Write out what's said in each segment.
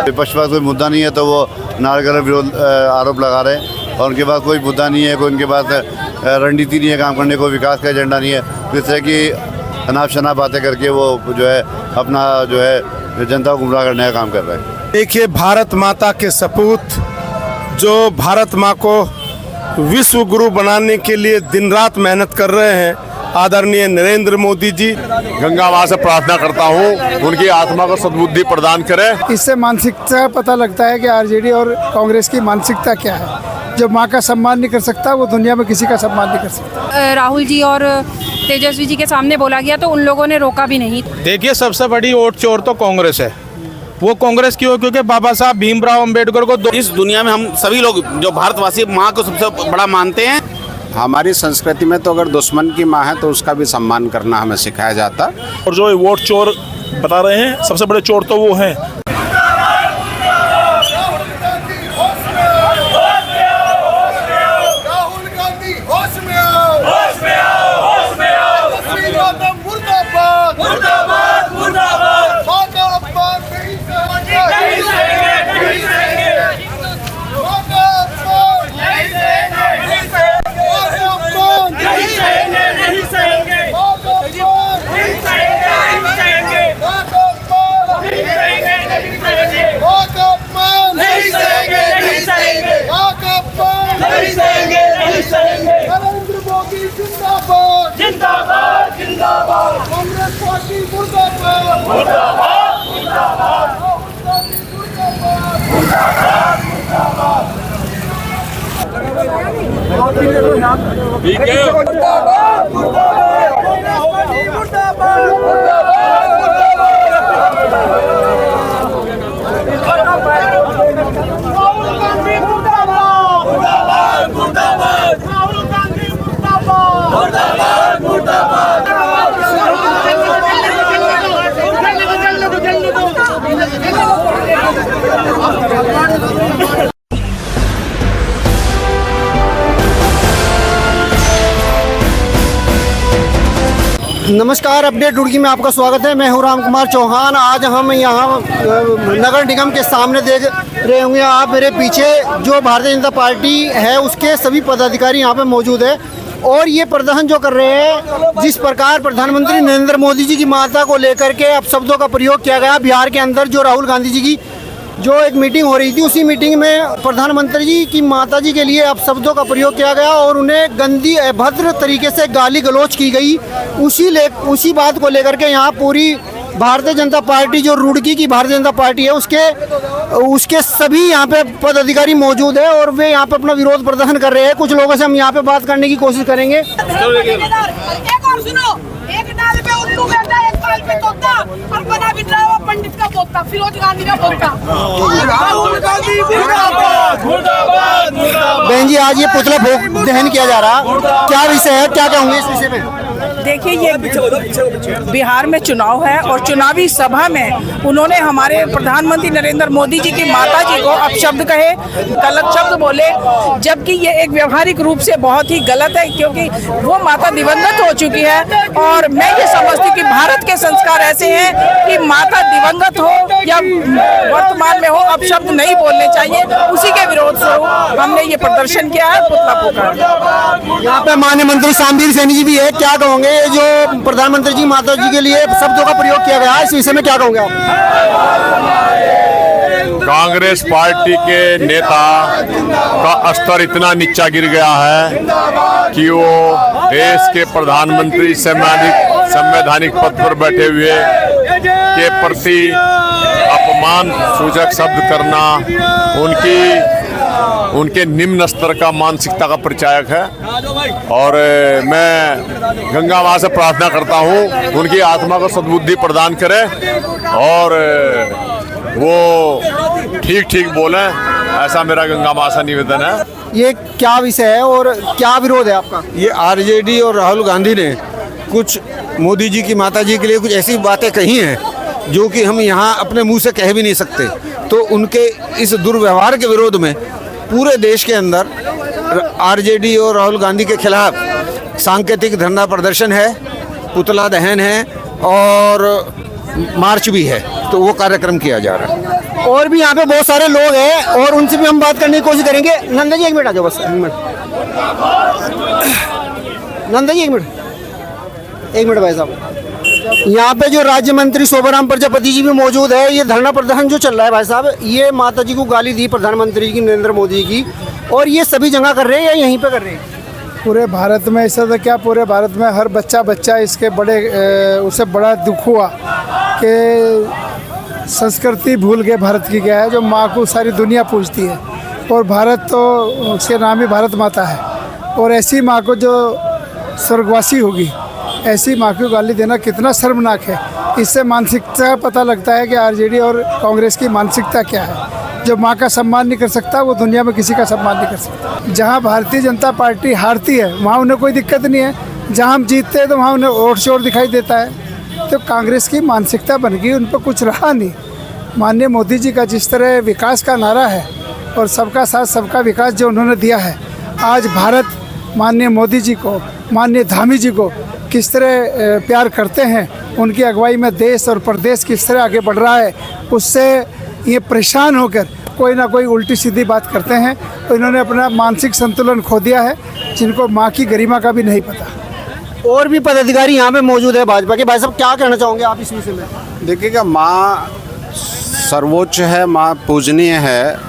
विपक्ष पास कोई मुद्दा नहीं है तो वो नारगल विरोध आरोप लगा रहे हैं, और उनके पास कोई मुद्दा नहीं है, कोई उनके पास रणनीति नहीं है काम करने को, विकास का एजेंडा नहीं है। तो इस तरह की अनाप शनाप बातें करके वो जो है अपना जो है जनता को गुमराह करने का काम कर रहे हैं। देखिए, भारत माता के सपूत जो भारत माँ को विश्व गुरु बनाने के लिए दिन रात मेहनत कर रहे हैं, आदरणीय नरेंद्र मोदी जी। गंगा माँ से प्रार्थना करता हूँ उनकी आत्मा को सद्बुद्धि प्रदान करें। इससे मानसिकता पता लगता है कि आरजेडी और कांग्रेस की मानसिकता क्या है। जो माँ का सम्मान नहीं कर सकता वो दुनिया में किसी का सम्मान नहीं कर सकता। राहुल जी और तेजस्वी जी के सामने बोला गया तो उन लोगों ने रोका भी नहीं। देखिए, सबसे बड़ी वोट चोर तो कांग्रेस है। वो कांग्रेस क्यों? क्योंकि बाबा साहब भीमराव अंबेडकर को इस दुनिया में हम सभी लोग जो भारतवासी माँ को सबसे बड़ा मानते हैं। हमारी संस्कृति में तो अगर दुश्मन की माँ है तो उसका भी सम्मान करना हमें सिखाया जाता। और जो वोट चोर बता रहे हैं, सबसे बड़े चोर तो वो हैं। जिंदाबाद जिंदाबाद कांग्रेस पार्टी मुर्दाबाद मुर्दाबाद मुर्दाबाद नमस्कार, अपडेट रुड़की में आपका स्वागत है। मैं हूं राम कुमार चौहान। आज हम यहाँ नगर निगम के सामने देख रहे होंगे आप मेरे पीछे जो भारतीय जनता पार्टी है उसके सभी पदाधिकारी यहाँ पे मौजूद है, और ये प्रदर्शन जो कर रहे हैं, जिस प्रकार प्रधानमंत्री नरेंद्र मोदी जी की माता को लेकर के अपशब्दों का प्रयोग किया गया बिहार के अंदर, जो राहुल गांधी जी की जो एक मीटिंग हो रही थी, उसी मीटिंग में प्रधानमंत्री जी की माता जी के लिए अपशब्दों का प्रयोग किया गया और उन्हें गंदी अभद्र तरीके से गाली गलौज की गई। उसी बात को लेकर के यहाँ पूरी भारतीय जनता पार्टी, जो रुड़की की भारतीय जनता पार्टी है, उसके सभी यहाँ पे पदाधिकारी मौजूद है और वे यहाँ पे अपना विरोध प्रदर्शन कर रहे हैं। कुछ लोगों से हम यहाँ पे बात करने की कोशिश करेंगे। पंडित का पोता, फिरोज गांधी का पोता। बहन जी, आज ये पुतला फूंक दहन किया जा रहा, क्या विषय है, क्या कहूँगे इस विषय में? देखिए, ये बिहार में चुनाव है और चुनावी सभा में उन्होंने हमारे प्रधानमंत्री नरेंद्र मोदी जी की माता जी को अपशब्द कहे, गलत शब्द बोले, जबकि ये एक व्यवहारिक रूप से बहुत ही गलत है, क्योंकि वो माता दिवंगत हो चुकी है। और मैं ये समझती हूँ कि भारत के संस्कार ऐसे हैं कि माता दिवंगत हो या वर्तमान में हो, अपशब्द नहीं बोलने चाहिए। उसी के विरोध स्वरूप हमने ये प्रदर्शन किया है, पुतला फूंका। यहाँ पे माननीय मंत्री शामवीर सैनी जी भी है, क्या कहोगे? जो प्रधानमंत्री जी माता जी के लिए शब्दों का प्रयोग किया गया है, इस विषय में क्या कहोगे आप? कांग्रेस पार्टी के नेता का स्तर इतना नीचा गिर गया है कि वो देश के प्रधानमंत्री संवैधानिक पद पर बैठे हुए के प्रति अपमान सूचक शब्द करना उनके निम्न स्तर का मानसिकता का परिचायक है। और मैं गंगा माँ से प्रार्थना करता हूँ उनकी आत्मा को सद्बुद्धि प्रदान करें और वो ठीक बोलें, ऐसा मेरा गंगा माँ से निवेदन है। ये क्या विषय है और क्या विरोध है आपका? ये आरजेडी और राहुल गांधी ने कुछ मोदी जी की माता जी के लिए कुछ ऐसी बातें कही हैं जो कि हम यहाँ अपने मुंह से कह भी नहीं सकते। तो उनके इस दुर्व्यवहार के विरोध में पूरे देश के अंदर आरजेडी और राहुल गांधी के खिलाफ सांकेतिक धरना प्रदर्शन है, पुतला दहन है और मार्च भी है, तो वो कार्यक्रम किया जा रहा है। और भी यहाँ पे बहुत सारे लोग हैं और उनसे भी हम बात करने की कोशिश करेंगे। नंदा जी 1 मिनट आ जाओ, बस 1 minute. Nanda ji 1 minute, 1 minute भाई साहब। यहाँ पे जो राज्य मंत्री शोभाराम प्रजापति जी भी मौजूद है। ये धरना प्रदर्शन जो चल रहा है भाई साहब, ये माता जी को गाली दी प्रधानमंत्री की, नरेंद्र मोदी की, और ये सभी जगह कर रहे हैं या यहीं पे कर रहे हैं? पूरे भारत में ऐसा था क्या, पूरे भारत में हर बच्चा इसके बड़े उसे बड़ा दुख हुआ कि संस्कृति भूल गए भारत की क्या है, जो माँ को सारी दुनिया पूजती है, और भारत तो उसके नाम ही भारत माता है। और ऐसी माँ को जो स्वर्गवासी होगी, ऐसी माँ को गाली देना कितना शर्मनाक है। इससे मानसिकता पता लगता है कि आरजेडी और कांग्रेस की मानसिकता क्या है। जो माँ का सम्मान नहीं कर सकता, वो दुनिया में किसी का सम्मान नहीं कर सकता। जहाँ भारतीय जनता पार्टी हारती है वहाँ उन्हें कोई दिक्कत नहीं है, जहाँ हम जीतते हैं तो वहाँ उन्हें वोट शोर दिखाई देता है। तो कांग्रेस की मानसिकता बन गई, उन पर कुछ रहा नहीं। माननीय मोदी जी का जिस तरह विकास का नारा है और सबका साथ सबका विकास जो उन्होंने दिया है, आज भारत माननीय मोदी जी को, माननीय धामी जी को किस तरह प्यार करते हैं, उनकी अगुवाई में देश और प्रदेश किस तरह आगे बढ़ रहा है, उससे ये परेशान होकर कोई ना कोई उल्टी सीधी बात करते हैं। तो इन्होंने अपना मानसिक संतुलन खो दिया है, जिनको माँ की गरिमा का भी नहीं पता। और भी पदाधिकारी यहाँ पे मौजूद है भाजपा के। भाई साहब क्या कहना चाहोगे आप इस विषय में? देखिएगा, माँ सर्वोच्च है, माँ पूजनीय है।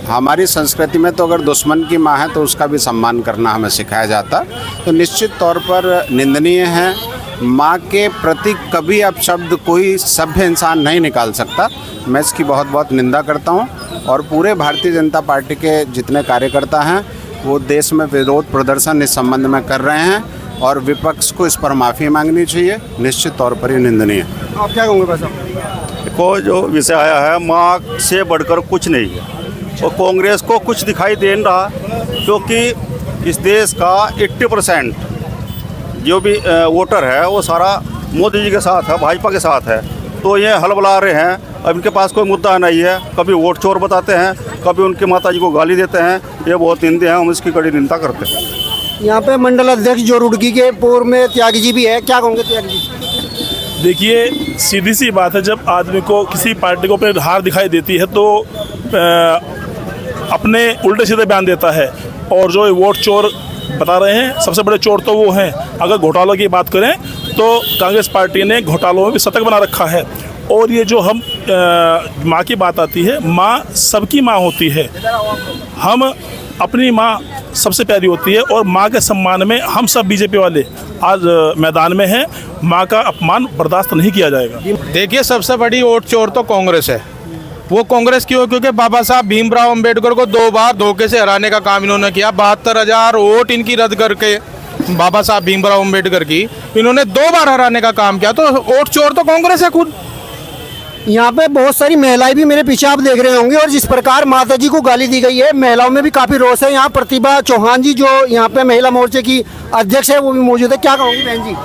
हमारी संस्कृति में तो अगर दुश्मन की माँ है तो उसका भी सम्मान करना हमें सिखाया जाता, तो निश्चित तौर पर निंदनीय है। माँ के प्रति कभी अपशब्द कोई सभ्य इंसान नहीं निकाल सकता। मैं इसकी बहुत बहुत निंदा करता हूँ, और पूरे भारतीय जनता पार्टी के जितने कार्यकर्ता हैं वो देश में विरोध प्रदर्शन इस संबंध में कर रहे हैं, और विपक्ष को इस पर माफ़ी मांगनी चाहिए। निश्चित तौर पर ये निंदनीय है। आप क्या कहोगे भाई साहब? को जो विषय आया है, माँ से बढ़कर कुछ नहीं है, और कांग्रेस को कुछ दिखाई दे नहीं रहा, क्योंकि इस देश का 80% जो भी वोटर है वो सारा मोदी जी के साथ है, भाजपा के साथ है। तो ये हलबला रहे हैं, अब इनके पास कोई मुद्दा नहीं है। कभी वोट चोर बताते हैं, कभी उनके माता जी को गाली देते हैं। ये बहुत निंदे हैं, हम इसकी कड़ी निंदा करते हैं। यहाँ पे मंडल अध्यक्ष जो रुड़की के पूर्व में त्यागी जी भी है, क्या कहोगे त्यागी जी? देखिए, सीधी सी बात है, जब आदमी को किसी पार्टी को अपनी हार दिखाई देती है तो अपने उल्टे सीधे बयान देता है, और जो वोट चोर बता रहे हैं, सबसे बड़े चोर तो वो हैं। अगर घोटालों की बात करें तो कांग्रेस पार्टी ने घोटालों में भी शतक बना रखा है। और ये जो हम माँ की बात आती है, माँ सबकी माँ होती है। हम अपनी माँ सबसे प्यारी होती है, और माँ के सम्मान में हम सब बीजेपी वाले आज मैदान में हैं। माँ का अपमान बर्दाश्त नहीं किया जाएगा। देखिए, सबसे बड़ी वोट चोर तो कांग्रेस है। वो कांग्रेस क्यों? क्योंकि बाबा साहब भीमराव अंबेडकर को 2 बार धोखे से हराने का काम इन्होंने किया। 72,000 वोट इनकी रद्द करके बाबा साहब भीमराव अंबेडकर की इन्होंने 2 बार हराने का काम किया। तो वोट चोर तो कांग्रेस है खुद। यहाँ पे बहुत सारी महिलाएं भी मेरे पीछे आप देख रहे होंगे, और जिस प्रकार माता जी को गाली दी गई है, महिलाओं में भी काफी रोष है। यहाँ प्रतिभा चौहान जी जो यहाँ पे महिला मोर्चे की अध्यक्ष है वो भी मौजूद है। क्या कहोगी बहन जी?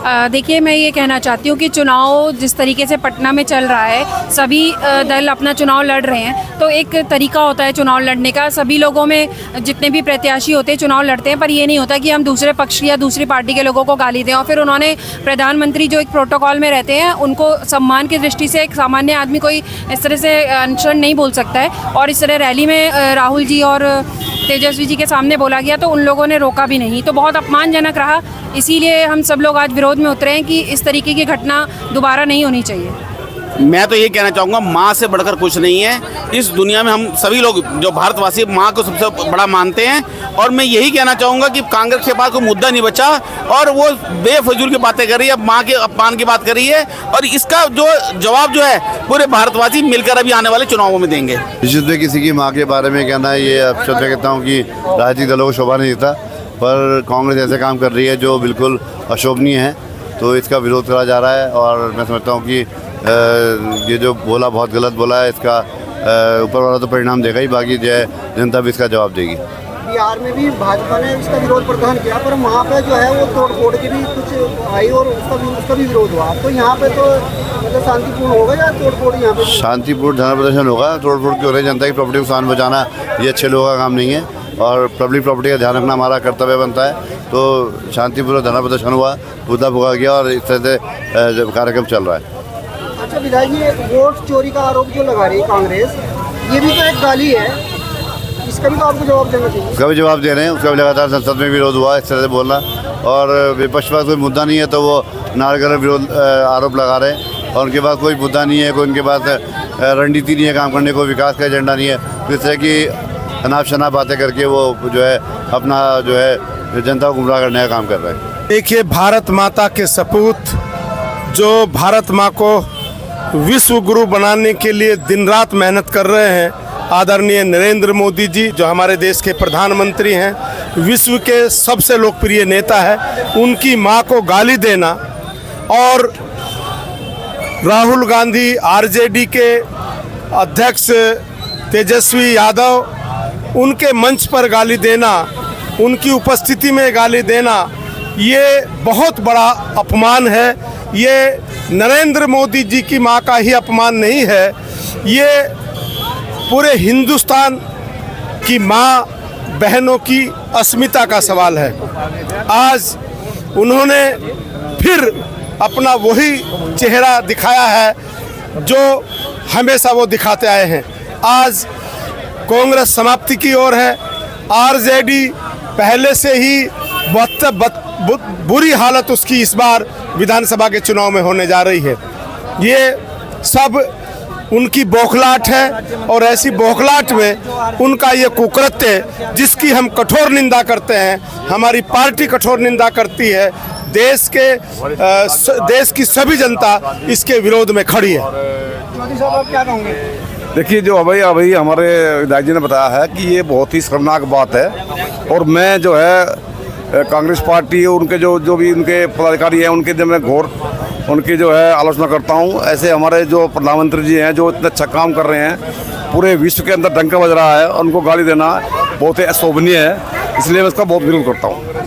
देखिए, मैं ये कहना चाहती हूँ कि चुनाव जिस तरीके से पटना में चल रहा है, सभी दल अपना चुनाव लड़ रहे हैं, तो एक तरीका होता है चुनाव लड़ने का। सभी लोगों में जितने भी प्रत्याशी होते हैं चुनाव लड़ते हैं, पर ये नहीं होता कि हम दूसरे पक्ष या दूसरी पार्टी के लोगों को गाली दें। और फिर उन्होंने प्रधानमंत्री जो एक प्रोटोकॉल में रहते हैं, उनको सम्मान की दृष्टि से एक सामान्य आदमी कोई इस तरह से अनशन नहीं बोल सकता है। और इस तरह रैली में राहुल जी और तेजस्वी जी के सामने बोला गया, तो उन लोगों ने रोका भी नहीं, तो बहुत अपमानजनक रहा। इसीलिए हम सब लोग आज विरोध में उतरे हैं कि इस तरीके की घटना दोबारा नहीं होनी चाहिए। मैं तो ये कहना चाहूँगा, माँ से बढ़कर कुछ नहीं है इस दुनिया में। हम सभी लोग जो भारतवासी माँ को सबसे बड़ा मानते हैं, और मैं यही कहना चाहूँगा कि कांग्रेस के पास कोई मुद्दा नहीं बचा, और वो बेफजूल की बातें कर रही है, माँ के अपमान की बात कर रही है, और इसका जो जवाब जो है पूरे भारतवासी मिलकर अभी आने वाले चुनावों में देंगे। निश्चित में किसी की माँ के बारे में कहना है, ये अब मैं कहता हूँ कि राजनीतिक दलों को शोभा नहीं देता, पर कांग्रेस ऐसे काम कर रही है जो बिल्कुल अशोभनीय है, तो इसका विरोध करा जा रहा है। और मैं समझता हूँ कि ये जो बोला बहुत गलत बोला है, इसका ऊपर वाला तो परिणाम देगा ही, बाकी जो है जनता भी इसका जवाब देगी। बिहार में भी भाजपा ने इसका विरोध प्रदर्शन किया, पर वहाँ पे जो है वो तोड़ फोड़ की भी कुछ आई और उसका भी विरोध हुआ। तो यहाँ पे तो मतलब शांतिपूर्ण होगा या तोड़ फोड़? यहाँ पे शांतिपूर्ण धरना प्रदर्शन होगा। तोड़ फोड़ क्यों हो रही है? जनता की प्रॉपर्टी को नुकसान बचाना ये अच्छे लोगों का काम नहीं है, और पब्लिक प्रॉपर्टी का ध्यान रखना हमारा कर्तव्य बनता है। तो शांतिपूर्ण धरना प्रदर्शन हुआ, मुद्दा भुगा गया, और इस तरह से कार्यक्रम चल रहा है। अच्छा विधायक जी, वोट चोरी का आरोप जो लगा रही है कांग्रेस, ये भी तो एक गाली है, इसका भी तो आपको जवाब देना चाहिए। उसका भी जवाब दे रहे हैं, उसका भी लगातार संसद में विरोध हुआ इस तरह से बोलना, और विपक्ष के पास कोई मुद्दा नहीं है तो वो नारगल विरोध आरोप लगा रहे हैं, और उनके पास कोई मुद्दा नहीं है, कोई उनके पास रणनीति नहीं है काम करने को, विकास का एजेंडा नहीं है। तो इस तरह की अनाप शनाप बातें करके वो जो है अपना जो है जनता को गुमराह करने का काम कर रहे हैं। देखिए, भारत माता के सपूत जो भारत माँ को विश्व गुरु बनाने के लिए दिन रात मेहनत कर रहे हैं, आदरणीय नरेंद्र मोदी जी जो हमारे देश के प्रधानमंत्री हैं, विश्व के सबसे लोकप्रिय नेता है, उनकी मां को गाली देना और राहुल गांधी आरजेडी के अध्यक्ष तेजस्वी यादव उनके मंच पर गाली देना, उनकी उपस्थिति में गाली देना, ये बहुत बड़ा अपमान है। ये नरेंद्र मोदी जी की मां का ही अपमान नहीं है, ये पूरे हिंदुस्तान की माँ बहनों की अस्मिता का सवाल है। आज उन्होंने फिर अपना वही चेहरा दिखाया है जो हमेशा वो दिखाते आए हैं। आज कांग्रेस समाप्ति की ओर है, आरजेडी पहले से ही बुरी हालत उसकी इस बार विधानसभा के चुनाव में होने जा रही है। ये सब उनकी बौखलाहट है, और ऐसी बौखलाहट में उनका ये कुकृत्य जिसकी हम कठोर निंदा करते हैं, हमारी पार्टी कठोर निंदा करती है, देश की सभी जनता इसके विरोध में खड़ी है। मोदी साहब, आप क्या कहोगे? देखिए, जो अभी हमारे विधायक जी ने बताया है कि ये बहुत ही शर्मनाक बात है, और मैं जो है कांग्रेस पार्टी उनके जो भी उनके पदाधिकारी हैं उनके जो मैं घोर उनकी जो है आलोचना करता हूं। ऐसे हमारे जो प्रधानमंत्री जी हैं जो इतना अच्छा काम कर रहे हैं, पूरे विश्व के अंदर डंका बज रहा है, उनको गाली देना बहुत ही अशोभनीय है, इसलिए मैं इसका बहुत विरोध करता हूं।